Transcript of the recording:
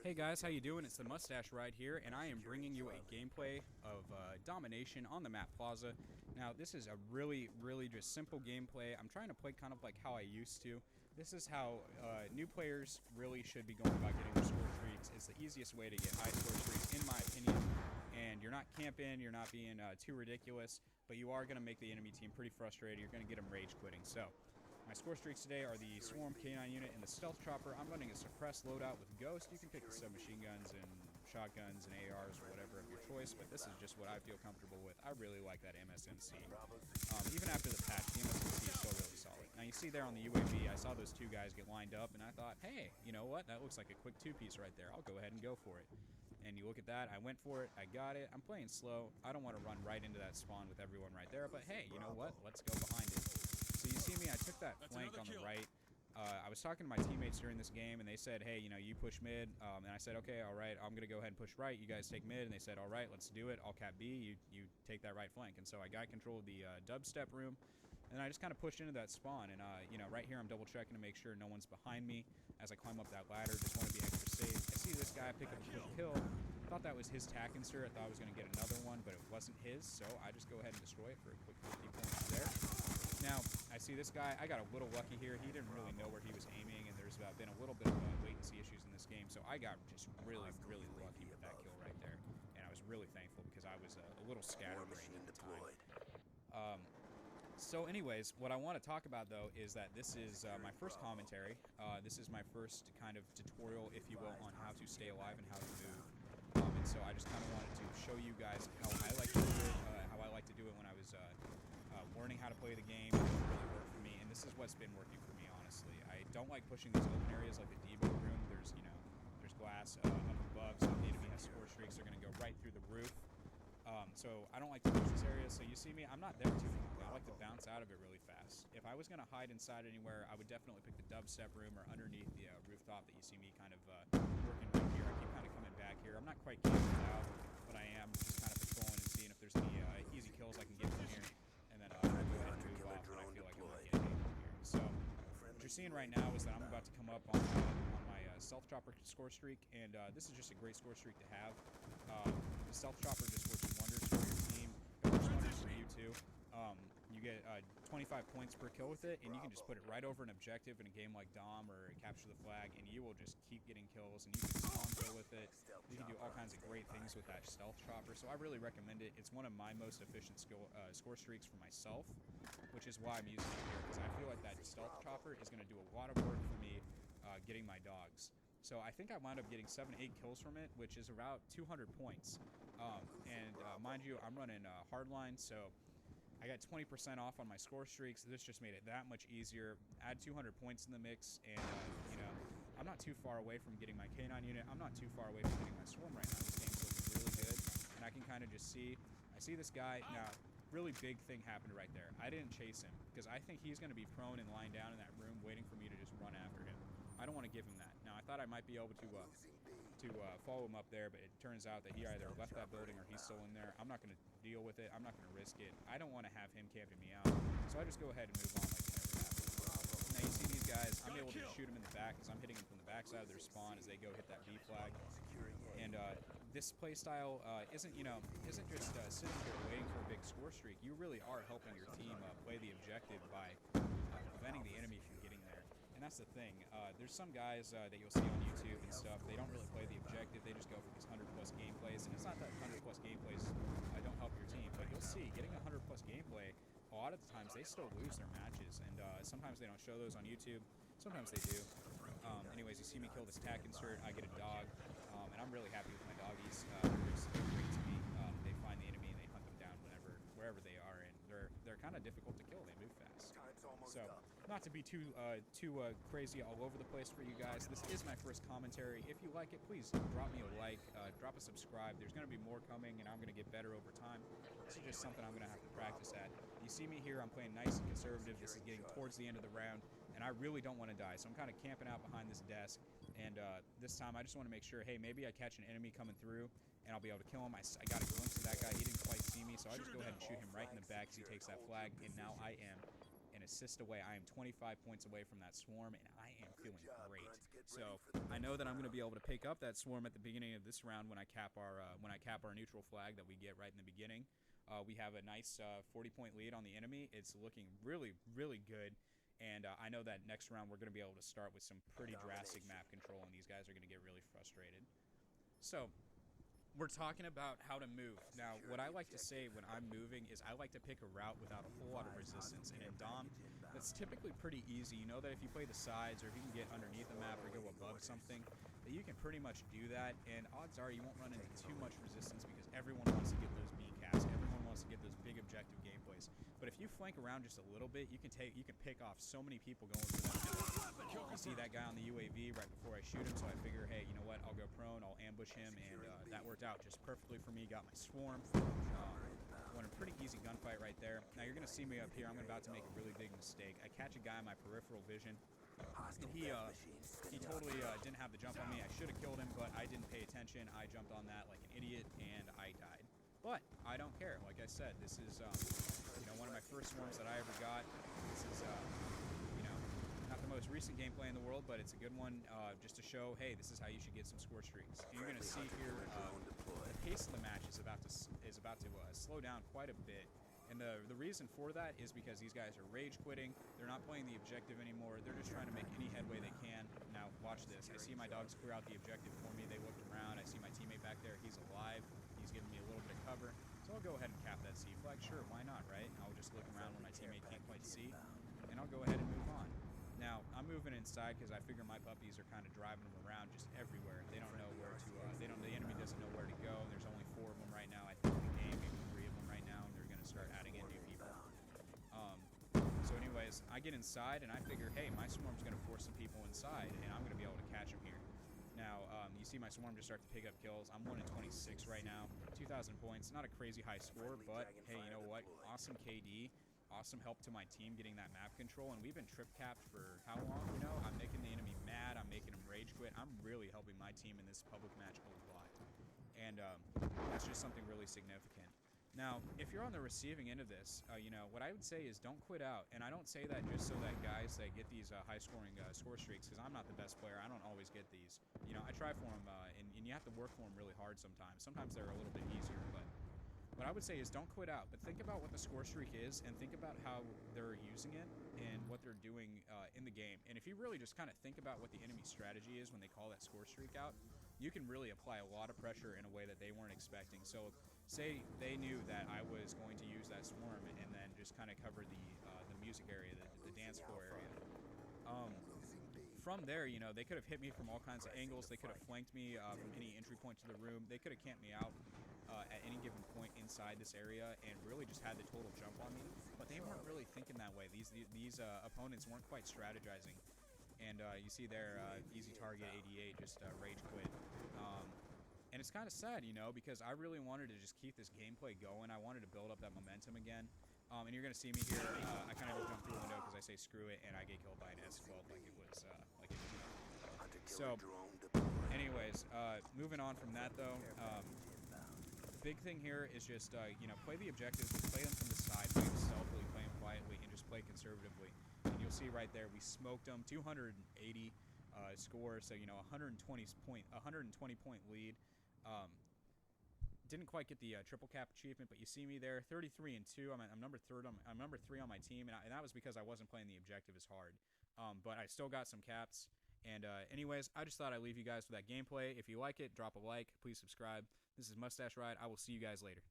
Hey guys, how you doing? It's the Mustache Ride here, and I am bringing you a gameplay of Domination on the map Plaza. Now, this is a really just simple gameplay. I'm trying to play kind of like how I used to. This is how new players really should be going about getting their score streaks. It's the easiest way to get high score streaks, in my opinion. And you're not camping, you're not being too ridiculous, but you are going to make the enemy team pretty frustrated. You're going to get them rage quitting. So, my score streaks today are the Swarm K9 unit and the Stealth Chopper. I'm running a suppressed loadout with Ghost. You can pick the submachine guns and shotguns and ARs or whatever of your choice, but this is just what I feel comfortable with. I really like that MSMC. Even after the patch, the MSMC is still really solid. Now you see there on the UAV, I saw those two guys get lined up, and I thought, hey, you know what? That looks like a quick two-piece right there. I'll go ahead and go for it. And you look at that, I went for it, I got it. I'm playing slow. I don't want to run right into that spawn with everyone right there, but hey, you know what? Let's go behind it. So you see me, I took that flank on the right. I was talking to my teammates during this game, and they said, hey, you know, you push mid. And I said, okay, all right, I'm going to go ahead and push right. You guys take mid. And they said, all right, let's do it. I'll cap B. You take that right flank. And so I got control of the dubstep room, and I just kind of pushed into that spawn. And, you know, right here I'm double-checking to make sure no one's behind me as I climb up that ladder. Just want to be extra safe. I see this guy pick up a quick kill. I thought that was his tack insert. I thought I was going to get another one, but it wasn't his. So I just go ahead and destroy it for a quick 50 points there. Now, I see this guy, I got a little lucky here. He didn't really know where he was aiming, and there's been a little bit of latency issues in this game, so I got just really lucky with that kill right there. And I was really thankful because I was a little scatterbrained at the time. So anyways, what I want to talk about, though, is that this is my first commentary. This is my first kind of tutorial, if you will, on how to stay alive and how to move. And so I just kind of wanted to show you guys how I like to do it, how I like to do it when I was learning how to play the game. It really worked for me, and this is what's been working for me, honestly. I don't like pushing these open areas like the Debo room. There's, you know, there's glass up above, so if the enemy has score streaks, they're going to go right through the roof. So I don't like to push this area. So you see me, I'm not there too quickly. I like to bounce out of it really fast. If I was going to hide inside anywhere, I would definitely pick the dubstep room or underneath the rooftop that you see me kind of working right here. I keep kind of coming back here. I'm not quite camping out, but I am just kind of patrolling and seeing if there's any easy kills I can get from here. And then I'll go ahead and move off when I feel like I'm not getting anything here. So what you're seeing right now is that I'm about to come up on my Stealth Chopper score streak, and this is just a great score streak to have. The Stealth Chopper just works wonders for your team. It works wonders for you too. You get 25 points per kill with it, and you can just put it right over an objective in a game like Dom or Capture the Flag, and you will just keep getting kills, and you can spawn kill with it. You can do all kinds of great things with that Stealth Chopper, so I really recommend it. It's one of my most efficient score streaks for myself, which is why I'm using it here, because I feel like that Stealth Chopper is going to do a lot of work for me getting my dogs. So I think I wound up getting 7-8 kills from it, which is about 200 points. Mind you, I'm running hardline, so I got 20% off on my score streaks. This just made it that much easier. Add 200 points in the mix, and you know, I'm not too far away from getting my K9 unit. I'm not too far away from getting my Swarm right now. This game's looking really good, and I can kind of just see. I see this guy now. Really big thing happened right there. I didn't chase him because I think he's going to be prone and lying down in that room waiting for me to just run after him. I don't want to give him that. Now, I thought I might be able to follow him up there, but it turns out that he either left that building or he's still in there. I'm not going to deal with it. I'm not going to risk it. I don't want to have him camping me out. So I just go ahead and move on like it never happened. Now, you see these guys, I'm able to shoot them in the back because I'm hitting them from the backside of their spawn as they go hit that B flag. And this playstyle isn't just sitting here waiting for a big score streak. You really are helping your team play the objective by preventing the enemy from getting there. And that's the thing. There's some guys that you'll see on YouTube and stuff, they don't really play the objective. They just go for these 100-plus gameplays. And it's not that 100-plus gameplays don't help your team, but you'll see getting a 100-plus gameplay, a lot of the times they still lose their matches. And sometimes they don't show those on YouTube. Sometimes they do. Anyways, you see me kill this tack insert. I get a dog. And I'm really happy with my doggies. They're great to me. They find the enemy and they hunt them down wherever they are, and they're kind of difficult to kill. They move fast. So, not to be too crazy all over the place for you guys. This is my first commentary. If you like it, please drop me a like, drop a subscribe. There's going to be more coming, and I'm going to get better over time. This is just something I'm going to have to practice at. You see me here. I'm playing nice and conservative. This is getting towards the end of the round, and I really don't want to die. So I'm kind of camping out behind this desk, and this time I just want to make sure, hey, maybe I catch an enemy coming through, and I'll be able to kill him. I got a glimpse of that guy. He didn't quite see me, so I just go ahead and shoot him right in the back as he takes that flag, and now I am an assist away. I am 25 points away from that Swarm, and I am feeling great. So I know that I'm going to be able to pick up that swarm at the beginning of this round when I cap our neutral flag that we get right in the beginning. We have a nice 40-point lead on the enemy. It's looking really, really good. And I know that next round we're going to be able to start with some pretty drastic map control, and these guys are going to get really frustrated. So we're talking about how to move. Now, what I like to say when I'm moving is I like to pick a route without a whole lot of resistance. And in Dom, that's typically pretty easy. You know that if you play the sides or if you can get underneath the map or go above something, that you can pretty much do that. And odds are you won't run into too much resistance because everyone wants to get those B casts. Everyone wants to get those big objective gameplays. But if you flank around just a little bit, you can pick off so many people going for that. You see that guy on the UAV right before I shoot him, so I figure, hey, you know what? I'll go prone, I'll ambush him, and that worked out just perfectly for me. Got my swarm. Won a pretty easy gunfight right there. Now you're gonna see me up here. I'm about to make a really big mistake. I catch a guy in my peripheral vision, and he totally didn't have the jump on me. I should have killed him, but I didn't pay attention. I jumped on that like an idiot, and I died. But I don't care. Like I said, this is one of my first swarms that I ever got. This is not the most recent gameplay in the world, but it's a good one just to show, hey, this is how you should get some score streaks. And you're going to see here the pace of the match is about to slow down quite a bit. And the reason for that is because these guys are rage quitting. They're not playing the objective anymore. They're just trying to make any headway they can. Now, watch this. I see my dogs clear out the objective for me. They looked around. I see my teammate back there. He's alive. He's giving me a little bit of cover. So I'll go ahead and cap that C flag. Sure, why not, right? I'll just look around when my teammate can't quite see, and I'll go ahead and move on. Now, I'm moving inside because I figure my puppies are kind of driving them around just everywhere. They don't know where to, the enemy doesn't know where to go. There's only 4 of them right now, I think, in the game, maybe 3 of them right now, and they're going to start adding in new people. So anyways, I get inside, and I figure, hey, my swarm's going to force some people inside, and I'm going to be able to catch them here. Now, you see my swarm just start to pick up kills. I'm 1 in 26 right now, 2,000 points. Not a crazy high score, but hey, you know what? Awesome KD. Awesome help to my team getting that map control, and we've been trip capped for how long? You know, I'm making the enemy mad. I'm making them rage quit. I'm really helping my team in this public match a lot, and that's just something really significant. Now, if you're on the receiving end of this, what I would say is don't quit out, and I don't say that just so that guys that get these high-scoring score streaks, because I'm not the best player. I don't always get these. You know, I try for them, and you have to work for them really hard sometimes. Sometimes they're a little bit easier, but what I would say is don't quit out, but think about what the score streak is and think about how they're using it and what they're doing in the game. And if you really just kind of think about what the enemy strategy is when they call that score streak out, you can really apply a lot of pressure in a way that they weren't expecting. So say they knew that I was going to use that swarm and then just kind of cover the music area, the dance floor area. From there, they could have hit me from all kinds of angles. They could have flanked me from any entry point to the room. They could have camped me out at any given point inside this area and really just had the total jump on me. But they weren't really thinking that way. These opponents weren't quite strategizing. And you see there, easy target 88 just rage quit. And it's kind of sad, because I really wanted to just keep this gameplay going. I wanted to build up that momentum again. And you're going to see me here. I kind of just jump through the window because I say screw it, and I get killed by an S12 like it was. So, anyways, moving on from that, though, the big thing here is just, play the objectives, play them from the side, play them stealthily, play them quietly, and just play conservatively. And you'll see right there, we smoked them, 280 score, so, 120 point lead. Didn't quite get the triple cap achievement, but you see me there, 33 and 2. I'm number 3 on my team, and that was because I wasn't playing the objective as hard. But I still got some caps. And anyways, I just thought I'd leave you guys with that gameplay. If you like it, drop a like. Please subscribe. This is Mustache Ride. I will see you guys later.